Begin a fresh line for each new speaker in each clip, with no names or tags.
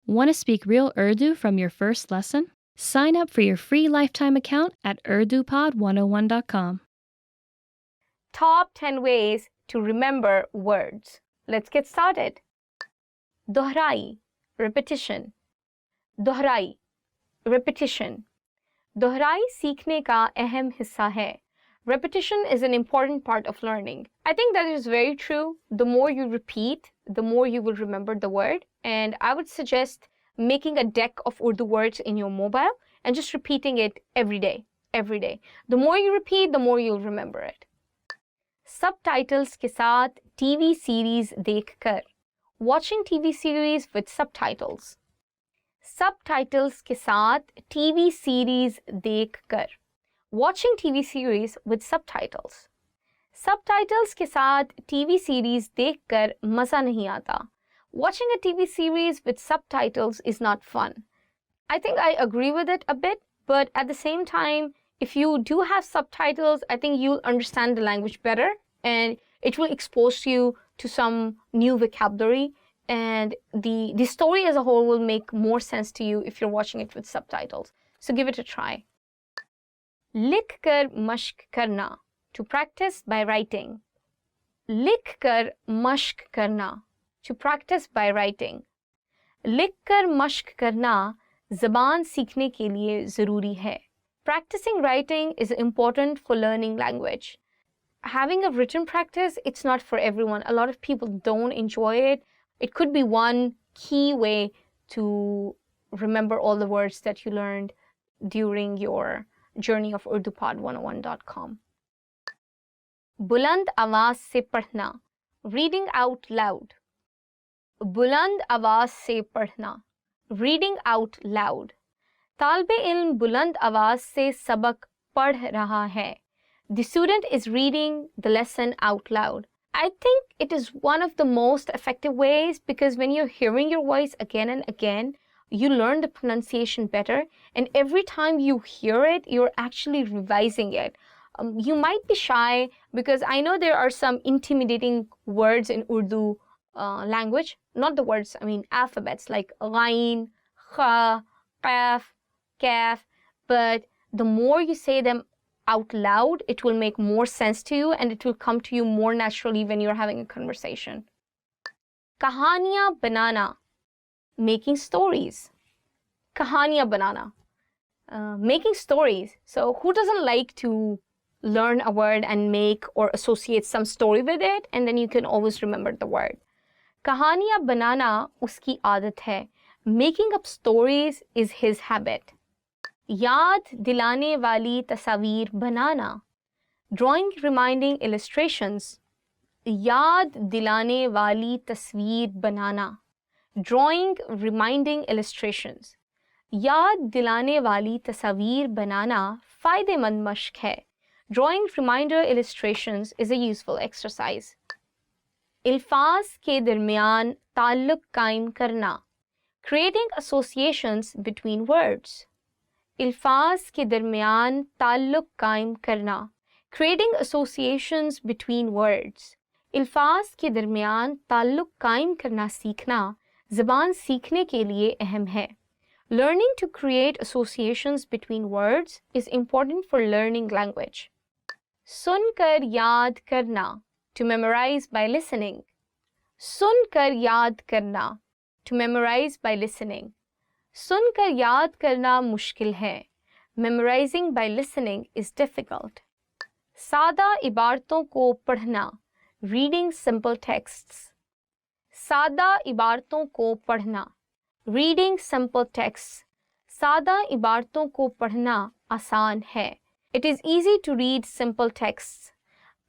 Want to speak real Urdu from your first lesson? Sign up for your free lifetime account at urdupod101.com.
Top 10 ways to remember words. Let's get started. Dohrai, repetition. Dohrai, repetition. Dohrai सीखने का अहम हिस्सा है. Repetition is an important part of learning. I think that is very true. The more you repeat, the more you will remember the word. And I would suggest making a deck of Urdu words in your mobile and just repeating it every day. The more you repeat, the more you'll remember it. Subtitles के साथ TV series देखकर. Watching TV series with subtitles. Subtitles के साथ TV series देखकर. Watching TV series with subtitles. Subtitles के साथ TV series देखकर मज़ा नहीं आता. Watching a TV series with subtitles is not fun. I think I agree with it a bit, but at the same time, if you do have subtitles, I think you'll understand the language better and it will expose you to some new vocabulary, and the story as a whole will make more sense to you if you're watching it with subtitles. So give it a try. लिख कर मश्क करना, to practice by writing. लिख कर मश्क करना, to practice by writing. लिख कर मश्क करना ज़बान सीखने के लिए ज़रूरी है. Practicing writing is important for learning language. Having a written practice, it's not for everyone. A lot of people don't enjoy it. It could be one key way to remember all the words that you learned during your journey of urdupod101.com. बुलंद आवाज से पढ़ना, reading out loud. बुलंद आवाज से पढ़ना, reading out loud. तालिब इल्म बुलंद आवाज से सबक पढ़ रहा है. The student is reading the lesson out loud. I think it is one of the most effective ways because when you're hearing your voice again and again, you learn the pronunciation better, and every time you hear it, you're actually revising it. You might be shy because I know there are some intimidating words in Urdu language, not the words, I mean alphabets like ghain, kha, qaf, kaf, but the more you say them out loud, it will make more sense to you and it will come to you more naturally when you're having a conversation. Kahaniyan banana, making stories. Kahaniyan banana, making stories. So who doesn't like to learn a word and make or associate some story with it, and then you can always remember the word. Kahaniyan banana uski aadat hai. Making up stories is his habit. याद दिलाने वाली तस्वीर बनाना, drawing reminding illustrations. याद दिलाने वाली तस्वीर बनाना, drawing reminding illustrations. याद दिलाने वाली तस्वीर बनाना फ़ायदेमंद मश्क है. Drawing reminder illustrations is a useful exercise. अल्फाज के दरमियान ताल्लुक़ कायम करना, creating associations between words. अल्फाज के दरमियान ताल्लुक़ कायम करना, creating associations between words. अल्फाज के दरमियान ताल्लुक़ कायम करना सीखना ज़बान सीखने के लिए अहम है. Learning to create associations between words is important for learning language. सुनकर याद करना, to memorize by listening. सुनकर याद करना, to memorize by listening. सुनकर याद करना मुश्किल है. Memorizing by listening is difficult. सादा इबारतों को पढ़ना, reading simple texts. सादा इबारतों को पढ़ना, reading simple texts. सादा इबारतों को पढ़ना आसान है. It is easy to read simple texts.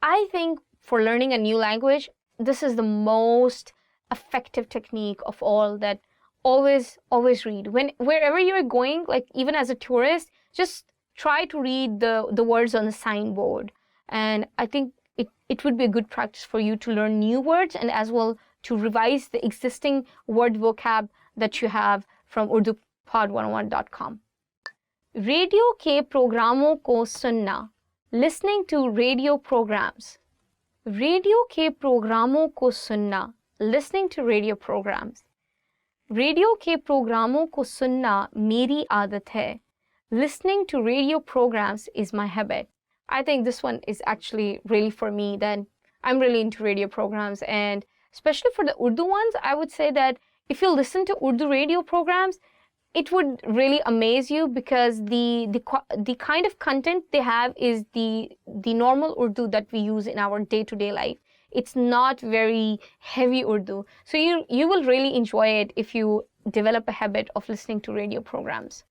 I think for learning a new language, this is the most effective technique of all, that always read. Wherever you're going, like even as a tourist, just try to read the words on the signboard. And I think it would be a good practice for you to learn new words and as well to revise the existing word vocab that you have from urdupod101.com. Radio के प्रोग्रामों को सुनना, listening to radio programs. Radio के प्रोग्रामों को सुनना, listening to radio programs. Radio के प्रोग्रामों को सुनना मेरी आदत है. Listening to radio programs is my habit. I think this one is actually really for me. Then I'm really into radio programs, and especially for the Urdu ones, I would say that if you listen to Urdu radio programs, it would really amaze you because the kind of content they have is the normal Urdu that we use in our day-to-day life. It's not very heavy Urdu. So you will really enjoy it if you develop a habit of listening to radio programs.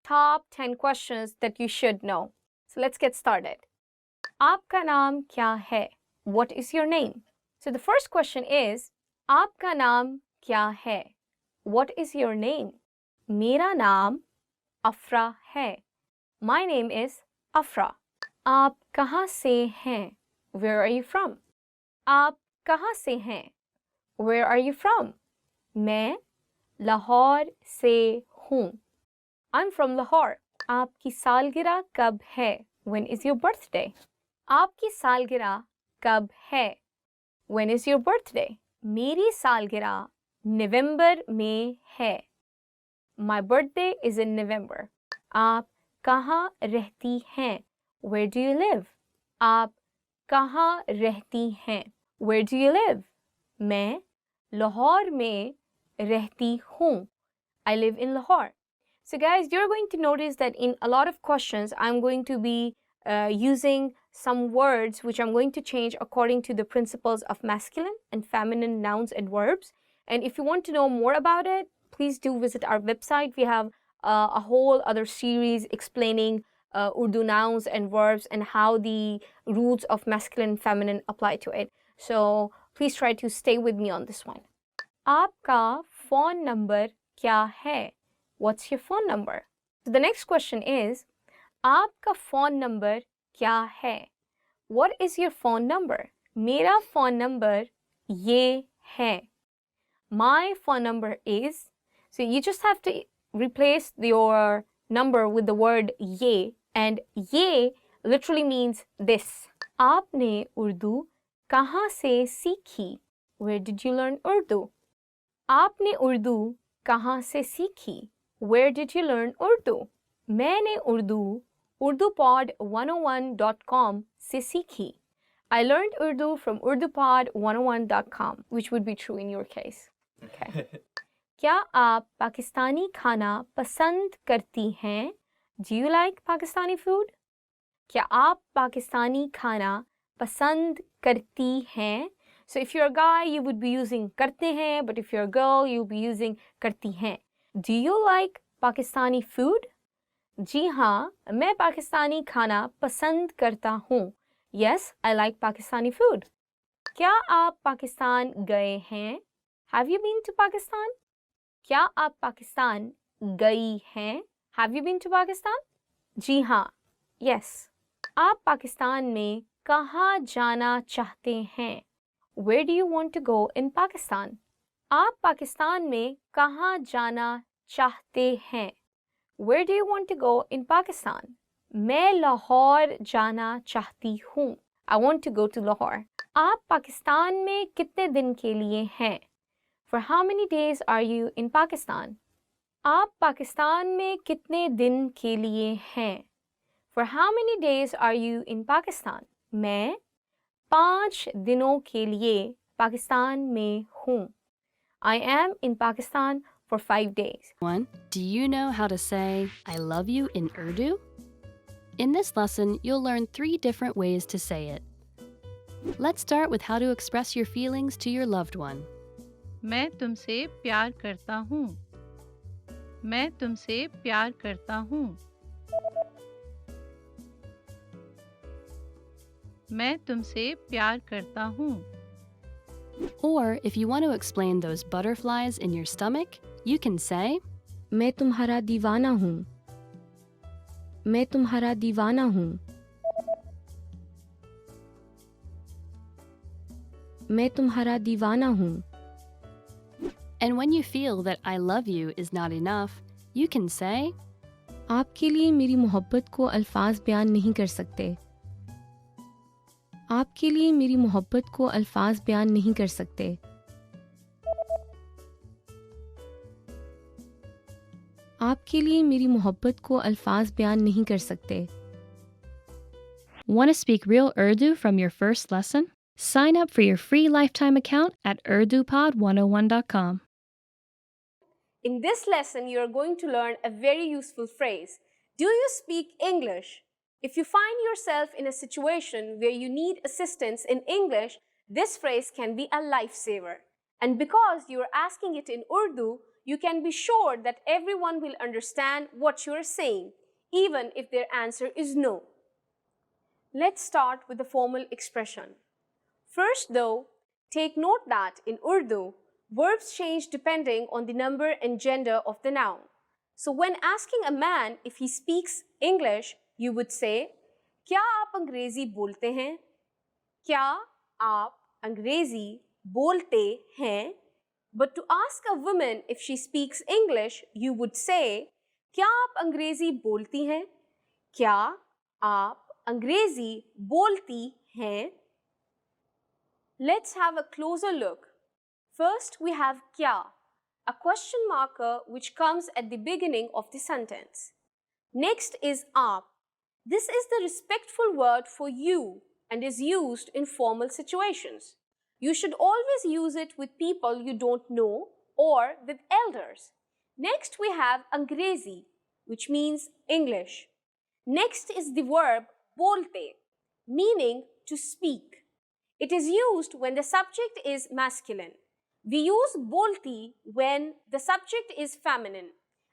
Top 10 questions that you should know. So let's get started. आपका नाम क्या है? What is your name? So the first question is, आपका नाम क्या है? What is your name? मेरा नाम अफरा है. My name is Afra. आप कहाँ से हैं? Where are you from? आप कहाँ से हैं? Where are you from? मैं लाहौर से हूँ. I'm from Lahore. आपकी सालगिरह कब है? When is your birthday? आपकी सालगिरह कब है? When is your birthday? मेरी सालगिरह नवंबर में है. My birthday is in November. आप कहाँ रहती हैं? Where do you live? आप कहाँ रहती हैं? Where do you live? मैं लाहौर में रहती हूँ. I live in Lahore. So guys, you're going to notice that in a lot of questions, I'm going to be using some words which I'm going to change according to the principles of masculine and feminine nouns and verbs. And if you want to know more about it, please do visit our website. We have a whole other series explaining Urdu nouns and verbs and how the rules of masculine and feminine apply to it. So please try to stay with me on this one. आपका phone number क्या है? What's your phone number? So the next question is, आपका phone number क्या है? What is your phone number? मेरा phone number ये है. My phone number is. So you just have to replace your number with the word ye, and ye literally means this. आपने उर्दू कहाँ से सीखी? Where did you learn Urdu? आपने उर्दू कहाँ से सीखी? Where did you learn Urdu? मैंने Urdu urdupod101.com से सीखी. I learned Urdu from urdupod101.com, which would be true in your case. Okay. क्या आप पाकिस्तानी खाना पसंद करती हैं? Do you like Pakistani food? क्या आप पाकिस्तानी खाना पसंद करती हैं? So if you're a guy, you would be using करते हैं, but if you're a girl, you'll be using करती हैं. Do you like Pakistani food? जी हाँ, मैं पाकिस्तानी खाना पसंद करता हूँ. Yes, I like Pakistani food. क्या आप पाकिस्तान गए हैं? Have you been to Pakistan? क्या आप पाकिस्तान गई हैं? Have you been to Pakistan? जी हाँ. Yes. आप पाकिस्तान में कहाँ जाना चाहते हैं? Where do you want to go in Pakistan? आप पाकिस्तान में कहाँ जाना चाहते हैं? Where do you want to go in Pakistan? मैं लाहौर जाना चाहती हूँ. I want to go to Lahore. आप पाकिस्तान में कितने दिन के लिए हैं? For how many days are you in Pakistan? आप पाकिस्तान में कितने दिन के लिए हैं? For how many days are you in Pakistan? मैं 5 दिनों के लिए पाकिस्तान में हूँ. I am in Pakistan for 5 days.
1. Do you know how to say I love you in Urdu? In this lesson, you'll learn 3 different ways to say it. Let's start with how to express your feelings to your loved one.
मैं तुमसे प्यार करता हूँ. मैं तुमसे प्यार करता हूँ. मैं तुमसे प्यार करता हूँ.
Or if you want to explain those butterflies in your stomach, you can say,
मैं तुम्हारा दीवाना हूँ. मैं तुम्हारा दीवाना हूँ. मैं तुम्हारा दीवाना हूँ.
And when you feel that I love you is not enough, you can say,
आपके लिए मेरी मोहब्बत को अल्फाज बयान नहीं कर सकते. आपके लिए मेरी मोहब्बत को अल्फाज बयान नहीं कर सकते. आपके लिए मेरी मोहब्बत को अल्फाज बयान नहीं कर सकते.
Want to speak real Urdu from your first lesson? Sign up for your free lifetime account at urdupod101.com.
In this lesson, you are going to learn a very useful phrase. Do you speak English? If you find yourself in a situation where you need assistance in English, this phrase can be a lifesaver. And because you are asking it in Urdu, you can be sure that everyone will understand what you are saying, even if their answer is no. Let's start with the formal expression. First, though, take note that in Urdu, verbs change depending on the number and gender of the noun. So when asking a man if he speaks English, you would say, क्या आप अंग्रेजी बोलते हैं? क्या आप अंग्रेजी बोलते हैं? But to ask a woman if she speaks English, you would say, क्या आप अंग्रेजी बोलती हैं? क्या आप अंग्रेजी बोलती हैं? Let's have a closer look. First, we have kya, a question marker which comes at the beginning of the sentence. Next is aap. This is the respectful word for you and is used in formal situations. You should always use it with people you don't know or with elders. Next, we have angrezi, which means English. Next is the verb bolte, meaning to speak. It is used when the subject is masculine. We use bolti when the subject is feminine.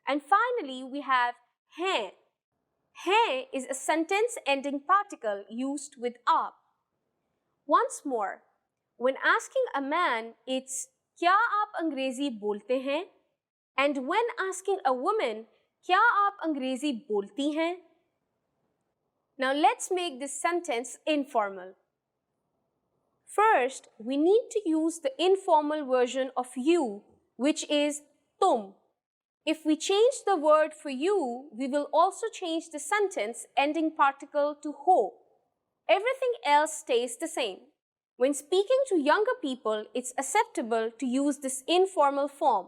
And finally, we have hain. Hain is a sentence-ending particle used with aap. Once more, when asking a man, it's क्या आप अंग्रेजी बोलते हैं? And when asking a woman, क्या आप अंग्रेजी बोलती हैं? Now let's make this sentence informal. First, we need to use the informal version of you, which is tum. If we change the word for you, we will also change the sentence ending particle to ho. Everything else stays the same. When speaking to younger people, it's acceptable to use this informal form,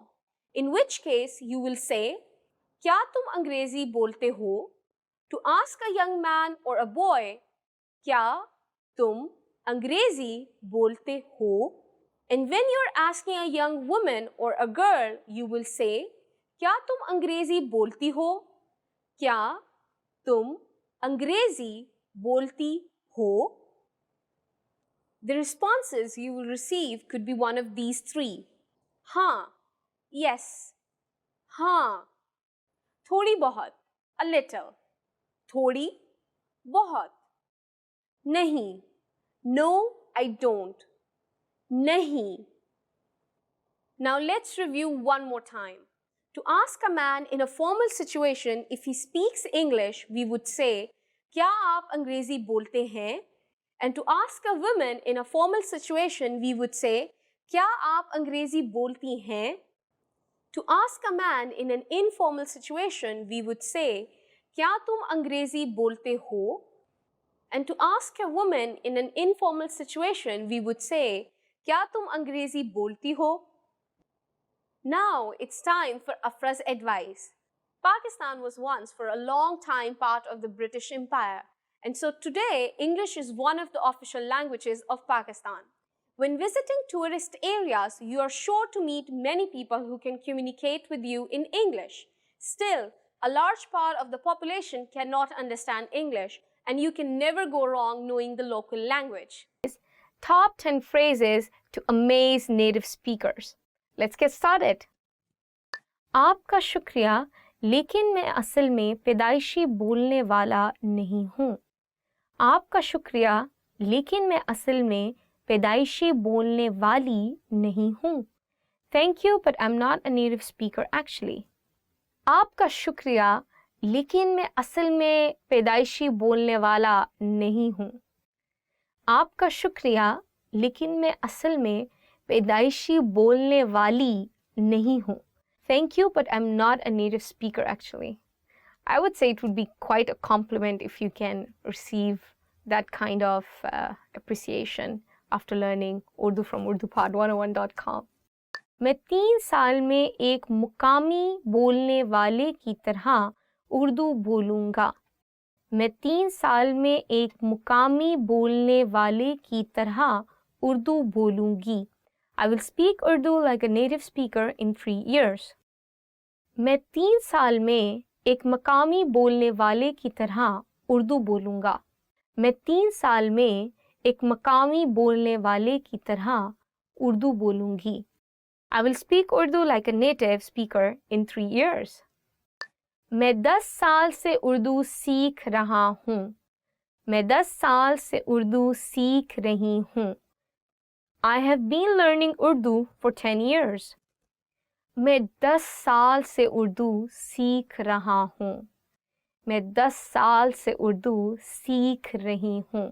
in which case you will say, क्या तुम अंग्रेजी बोलते हो? To ask a young man or a boy, क्या तुम अंग्रेजी बोलते हो? And when you're asking a young woman or a girl, you will say, क्या तुम अंग्रेजी बोलती हो? क्या तुम अंग्रेजी बोलती हो? The responses you will receive could be one of these three. हाँ, yes, हाँ, थोड़ी बहुत, a little, थोड़ी, बहुत, नहीं, no, I don't, नहीं. Now let's review one more time. To ask a man in a formal situation if he speaks English, we would say, क्या आप अंग्रेजी बोलते हैं? And to ask a woman in a formal situation, we would say, क्या आप अंग्रेजी बोलती हैं? To ask a man in an informal situation, we would say, क्या तुम अंग्रेजी बोलते हो? And to ask a woman in an informal situation, we would say, क्या तुम अंग्रेजी बोलती हो? Now it's time for Afra's advice. Pakistan was once for a long time part of the British Empire, and so today English is one of the official languages of Pakistan. When visiting tourist areas, you are sure to meet many people who can communicate with you in English. Still, a large part of the population cannot understand English, and you can never go wrong knowing the local language. Top 10 phrases to amaze native speakers. Let's get started. आपका शुक्रिया, लेकिन मैं असल में पैदाइशी बोलने वाला नहीं हूँ. आपका शुक्रिया, लेकिन मैं असल में पैदाइशी बोलने वाली नहीं हूँ. Thank you, but I'm not a native speaker actually. आपका शुक्रिया, लेकिन मैं असल में पैदाइशी बोलने वाला नहीं हूँ. आपका शुक्रिया, लेकिन मैं असल में पैदाइशी बोलने वाली नहीं हूँ. Thank you, but I'm not a native speaker actually. I would say it would be quite a compliment if you can receive that kind of appreciation after learning Urdu from urdupod101.com. मैं 3 साल में एक मुकामी बोलने वाले की तरह उर्दू बोलूँगा। मैं 3 साल में एक मुकामी बोलने वाले की तरह उर्दू बोलूँगी। I will speak Urdu like a native speaker in 3 years. मैं 3 साल में एक मकामी बोलने वाले की तरह उर्दू बोलूँगा। मैं 3 साल में एक मकामी बोलने वाले की तरह उर्दू बोलूँगी। I will speak Urdu like a native speaker in 3 years. मैं 10 साल से उर्दू सीख रहा हूँ। मैं 10 साल से उर्दू सीख रही हूँ। I have been learning Urdu for 10 years. मैं 10 साल से उर्दू सीख रहा हूँ। मैं 10 साल से उर्दू सीख रही हूँ।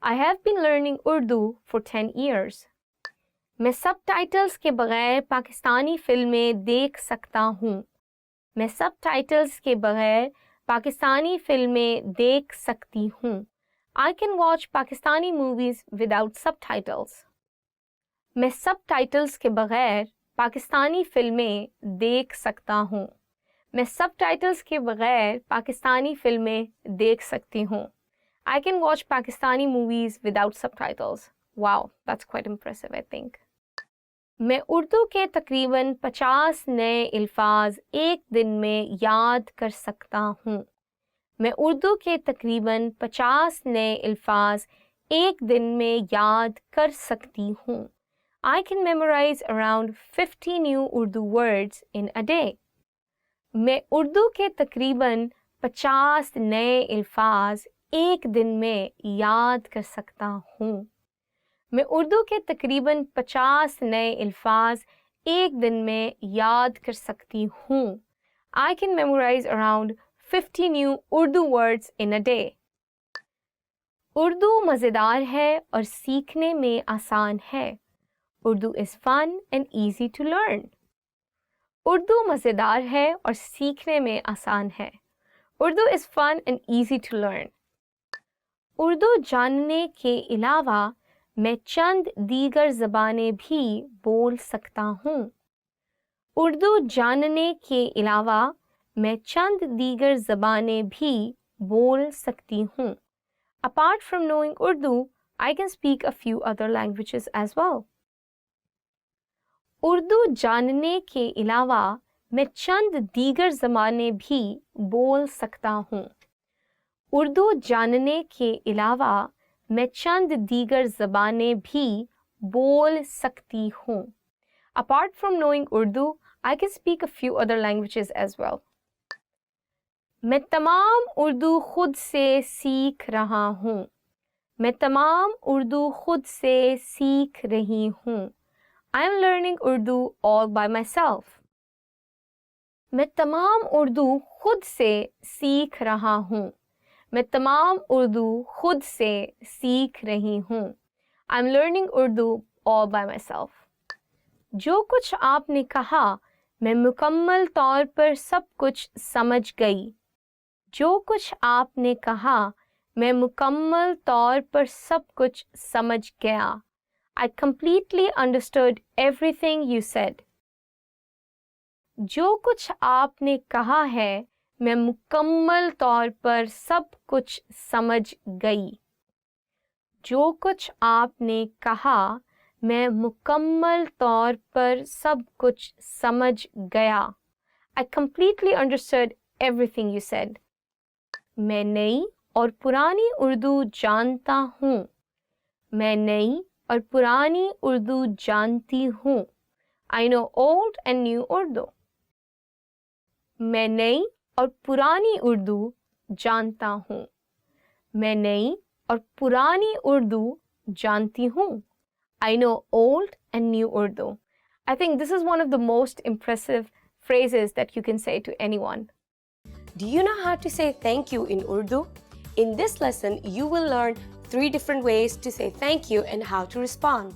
I have been learning Urdu for 10 years. मैं सबटाइटल्स के बगैर पाकिस्तानी फिल्में देख सकता हूँ। मैं सबटाइटल्स के बगैर पाकिस्तानी फिल्में देख सकती हूँ। I can watch Pakistani movies without subtitles. मैं सबटाइटल्स के बगैर पाकिस्तानी फिल्में देख सकता हूँ। मैं सबटाइटल्स के बगैर पाकिस्तानी फिल्में देख सकती हूँ। I can watch Pakistani movies without subtitles. Wow, that's quite impressive, I think. मैं उर्दू के तकरीबन 50 नए अल्फाज एक दिन में याद कर सकता हूँ। मैं उर्दू के तकरीबन 50 नए अल्फाज एक दिन में याद कर सकती हूँ। I can memorize around 50 new Urdu words in a day. मैं उर्दू के तकरीबन 50 नए अल्फाज एक दिन में याद कर सकता हूँ। मैं उर्दू के तकरीबन 50 नए अल्फाज एक दिन में याद कर सकती हूँ। I can memorize around 50 new Urdu words in a day. Urdu मज़ेदार है और सीखने में आसान है। Urdu is fun and easy to learn. Urdu मज़ेदार है और सीखने में आसान है। Urdu is fun and easy to learn. Urdu जानने के अलावा मैं चंद दीगर ज़बानें भी बोल सकता हूँ। उर्दू जानने के अलावा मैं चंद दीगर ज़बानें भी बोल सकती हूँ। Apart from knowing Urdu, I can speak a few other languages as well. Urdu जानने के अलावा मैं चंद दीगर ज़बानें भी बोल सकता हूँ। उर्दू जानने के अलावा मैं चंद दीगर ज़बानें भी बोल सकती हूँ। Apart from knowing Urdu, I can speak a few other languages as well. मैं तमाम उर्दू खुद से सीख रहा हूँ। मैं तमाम उर्दू खुद से सीख रही हूँ। I am learning Urdu all by myself. मैं तमाम उर्दू खुद से सीख रहा हूँ। मैं तमाम उर्दू खुद से सीख रही हूँ। I am learning Urdu all by myself. जो कुछ आपने कहा, मैं मुकम्मल तौर पर सब कुछ समझ गई। जो कुछ आपने कहा, मैं मुकम्मल तौर पर सब कुछ समझ गया। I completely understood everything you said. जो कुछ आपने कहा है, मैं मुकम्मल तौर पर सब कुछ समझ गई। जो कुछ आपने कहा, मैं मुकम्मल तौर पर सब कुछ समझ गया। I completely understood everything you said. मैं नई और पुरानी उर्दू जानता हूँ। मैं नई और पुरानी उर्दू जानती हूँ। I know old and new Urdu. मैं नई और पुरानी उर्दू जानता हूँ। मैं नई और पुरानी उर्दू जानती हूँ। I know old and new Urdu. I think this is one of the most impressive phrases that you can say to anyone.
Do you know how to say thank you in Urdu? In this lesson, you will learn 3 different ways to say thank you and how to respond.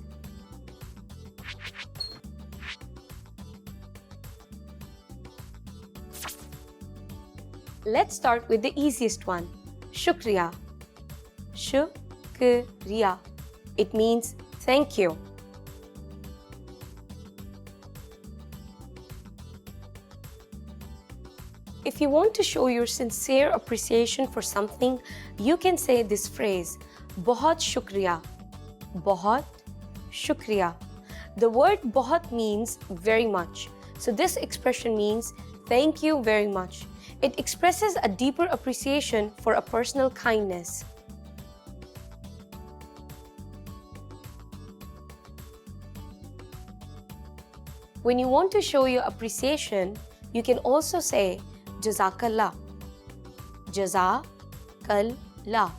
Let's start with the easiest one. Shukriya. Shukriya. It means thank you. If you want to show your sincere appreciation for something, you can say this phrase, बहुत शुक्रिया. बहुत शुक्रिया. The word बहुत means very much. So this expression means thank you very much. It expresses a deeper appreciation for a personal kindness. When you want to show your appreciation, you can also say Jazakallah. Jazakallah.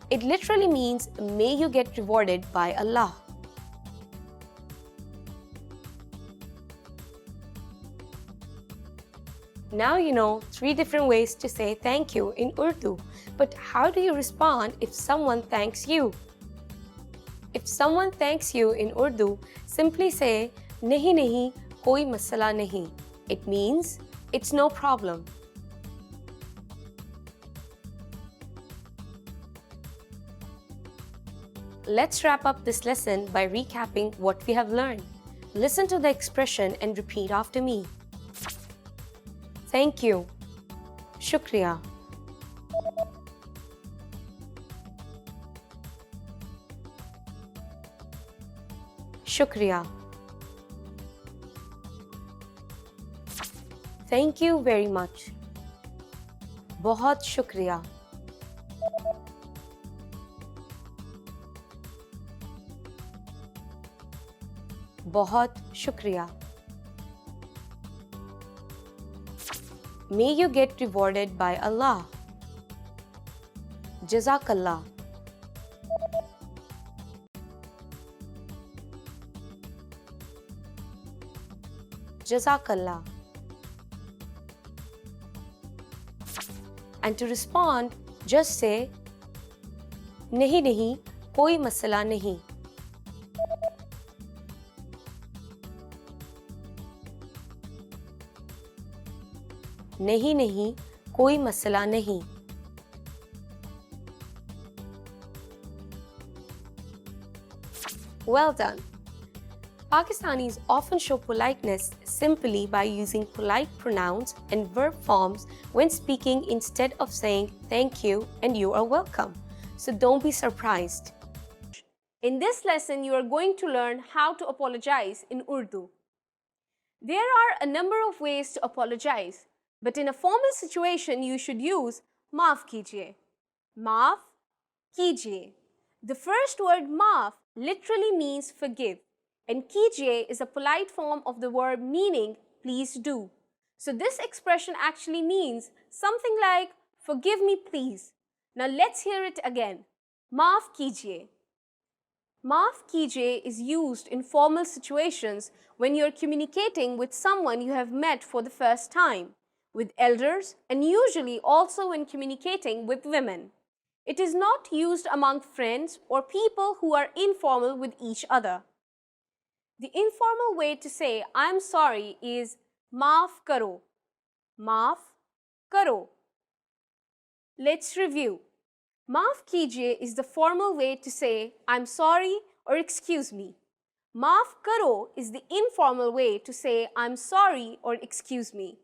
It literally means may you get rewarded by Allah. Now you know 3 different ways to say thank you in Urdu. But how do you respond if someone thanks you? If someone thanks you in Urdu, simply say nahi nahi, koi masala nahi. It means it's no problem. Let's wrap up this lesson by recapping what we have learned. Listen to the expression and repeat after me. Thank you. Shukriya. Shukriya. Thank you very much. बहुत शुक्रिया. बहुत शुक्रिया. May you get rewarded by Allah. Jazakallah. Jazakallah. And to respond, just say nahi nahi, koi masala nahi. Nahi nahi, koi masala nahi. Well done. Pakistanis often show politeness simply by using polite pronouns and verb forms when speaking instead of saying thank you and you are welcome. So don't be surprised.
In this lesson, you are going to learn how to apologize in Urdu. There are a number of ways to apologize, but in a formal situation, you should use maaf kijiye. Maaf kijiye. The first word maaf literally means forgive, and kijiye is a polite form of the verb meaning please do. So this expression actually means something like forgive me please. Now let's hear it again. Maaf kijiye. Maaf kijiye is used in formal situations when you're communicating with someone you have met for the first time, with elders, and usually also when communicating with women. It is not used among friends or people who are informal with each other. The informal way to say I'm sorry is maaf karo. Maaf karo. Let's review. Maaf kijiye is the formal way to say I'm sorry or excuse me. Maaf karo is the informal way to say I'm sorry or excuse me.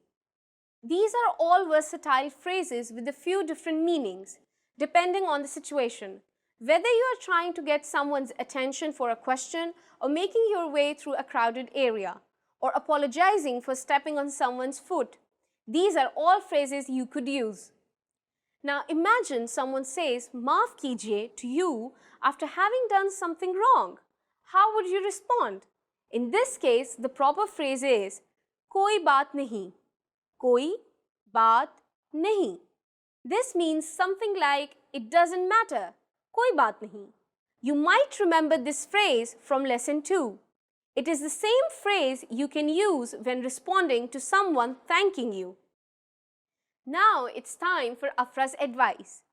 These are all versatile phrases with a few different meanings, depending on the situation. Whether you are trying to get someone's attention for a question or making your way through a crowded area, or apologizing for stepping on someone's foot, these are all phrases you could use. Now imagine someone says maaf kijiye to you after having done something wrong. How would you respond? In this case, the proper phrase is koi baat nahi. Koi baat nahi. This means something like it doesn't matter. Koi baat nahi. You might remember this phrase from lesson 2. It is the same phrase you can use when responding to someone thanking you. Now it's time for Afra's advice.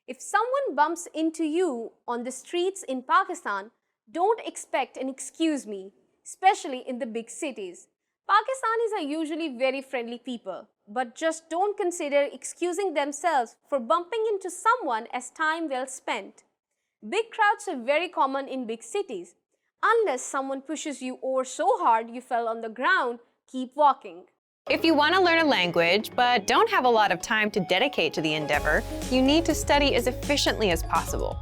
If someone bumps into you on the streets in Pakistan, don't expect an excuse me, especially in the big cities. Pakistanis are usually very friendly people, but just don't consider excusing themselves for bumping into someone as time well spent. Big crowds are very common in big cities. Unless someone pushes you over so hard you fell on the ground, keep walking.
If you want to learn a language but don't have a lot of time to dedicate to the endeavor, you need to study as efficiently as possible.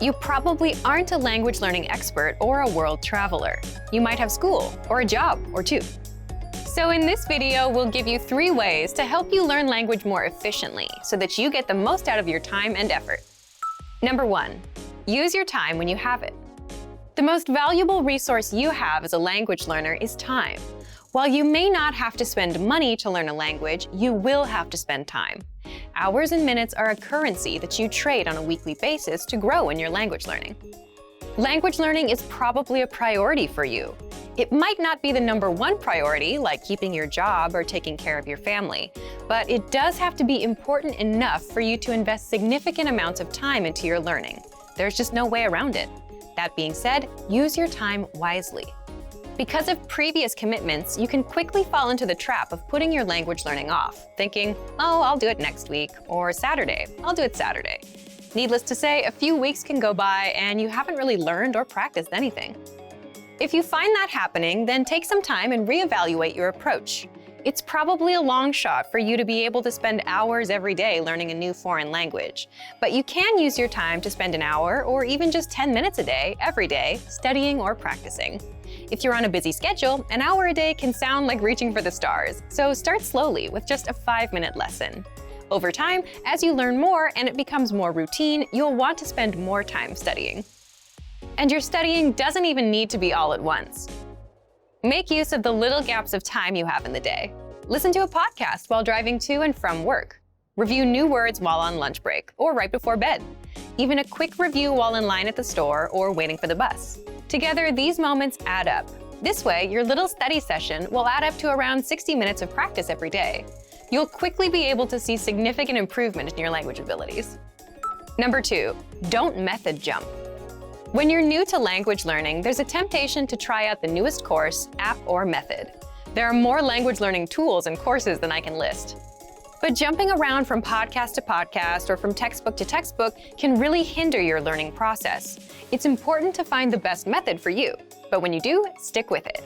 You probably aren't a language learning expert or a world traveler. You might have school or a job or two. So in this video, we'll give you 3 ways to help you learn language more efficiently so that you get the most out of your time and effort. Number 1, use your time when you have it. The most valuable resource you have as a language learner is time. While you may not have to spend money to learn a language, you will have to spend time. Hours and minutes are a currency that you trade on a weekly basis to grow in your language learning. Language learning is probably a priority for you. It might not be the number 1 priority, like keeping your job or taking care of your family, but it does have to be important enough for you to invest significant amounts of time into your learning. There's just no way around it. That being said, use your time wisely. Because of previous commitments, you can quickly fall into the trap of putting your language learning off, thinking, oh, I'll do it next week, or Saturday, I'll do it Saturday. Needless to say, a few weeks can go by and you haven't really learned or practiced anything. If you find that happening, then take some time and reevaluate your approach. It's probably a long shot for you to be able to spend hours every day learning a new foreign language, but you can use your time to spend an hour or even just 10 minutes a day, every day, studying or practicing. If you're on a busy schedule, an hour a day can sound like reaching for the stars, so start slowly with just a 5-minute lesson. Over time, as you learn more and it becomes more routine, you'll want to spend more time studying. And your studying doesn't even need to be all at once. Make use of the little gaps of time you have in the day. Listen to a podcast while driving to and from work. Review new words while on lunch break or right before bed. Even a quick review while in line at the store or waiting for the bus. Together, these moments add up. This way, your little study session will add up to around 60 minutes of practice every day. You'll quickly be able to see significant improvement in your language abilities. Number 2, don't method jump. When you're new to language learning, there's a temptation to try out the newest course, app, or method. There are more language learning tools and courses than I can list. But jumping around from podcast to podcast or from textbook to textbook can really hinder your learning process. It's important to find the best method for you, but when you do, stick with it.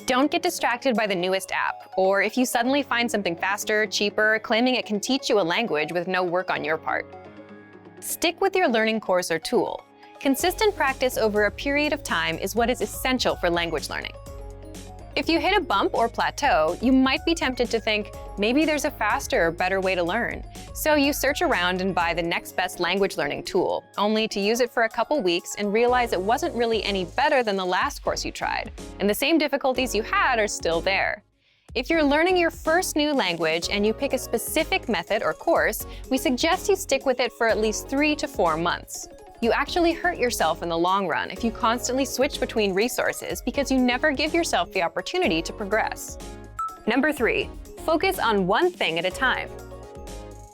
Don't get distracted by the newest app, or if you suddenly find something faster, cheaper, claiming it can teach you a language with no work on your part. Stick with your learning course or tool. Consistent practice over a period of time is what is essential for language learning. If you hit a bump or plateau, you might be tempted to think, maybe there's a faster or better way to learn. So you search around and buy the next best language learning tool, only to use it for a couple weeks and realize it wasn't really any better than the last course you tried, and the same difficulties you had are still there. If you're learning your first new language and you pick a specific method or course, we suggest you stick with it for at least 3 to 4 months. You actually hurt yourself in the long run if you constantly switch between resources because you never give yourself the opportunity to progress. Number 3, focus on one thing at a time.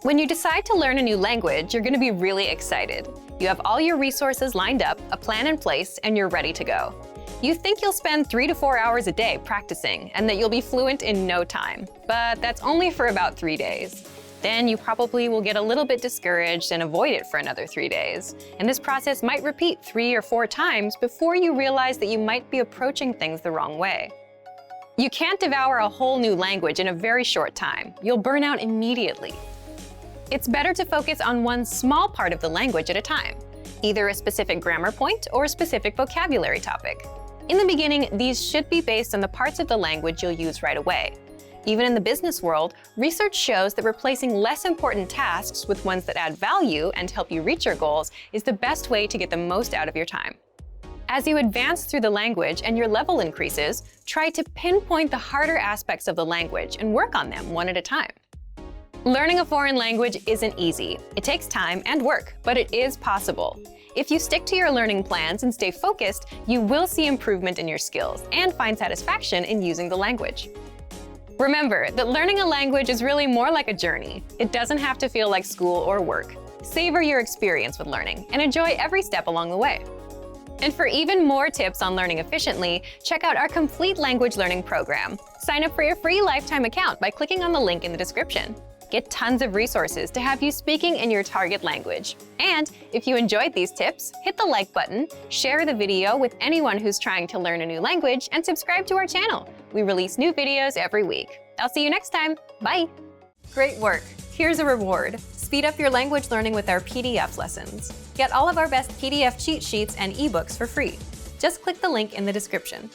When you decide to learn a new language, you're going to be really excited. You have all your resources lined up, a plan in place, and you're ready to go. You think you'll spend 3 to 4 hours a day practicing and that you'll be fluent in no time, but that's only for about 3 days. Then you probably will get a little bit discouraged and avoid it for another 3 days. And this process might repeat 3 or 4 times before you realize that you might be approaching things the wrong way. You can't devour a whole new language in a very short time. You'll burn out immediately. It's better to focus on one small part of the language at a time, either a specific grammar point or a specific vocabulary topic. In the beginning, these should be based on the parts of the language you'll use right away. Even in the business world, research shows that replacing less important tasks with ones that add value and help you reach your goals is the best way to get the most out of your time. As you advance through the language and your level increases, try to pinpoint the harder aspects of the language and work on them one at a time. Learning a foreign language isn't easy. It takes time and work, but it is possible. If you stick to your learning plans and stay focused, you will see improvement in your skills and find satisfaction in using the language. Remember that learning a language is really more like a journey. It doesn't have to feel like school or work. Savor your experience with learning and enjoy every step along the way. And for even more tips on learning efficiently, check out our complete language learning program. Sign up for your free lifetime account by clicking on the link in the description. Get tons of resources to have you speaking in your target language. And if you enjoyed these tips, hit the like button, share the video with anyone who's trying to learn a new language, and subscribe to our channel. We release new videos every week. I'll see you next time. Bye. Great work. Here's a reward. Speed up your language learning with our PDF lessons. Get all of our best PDF cheat sheets and ebooks for free. Just click the link in the description.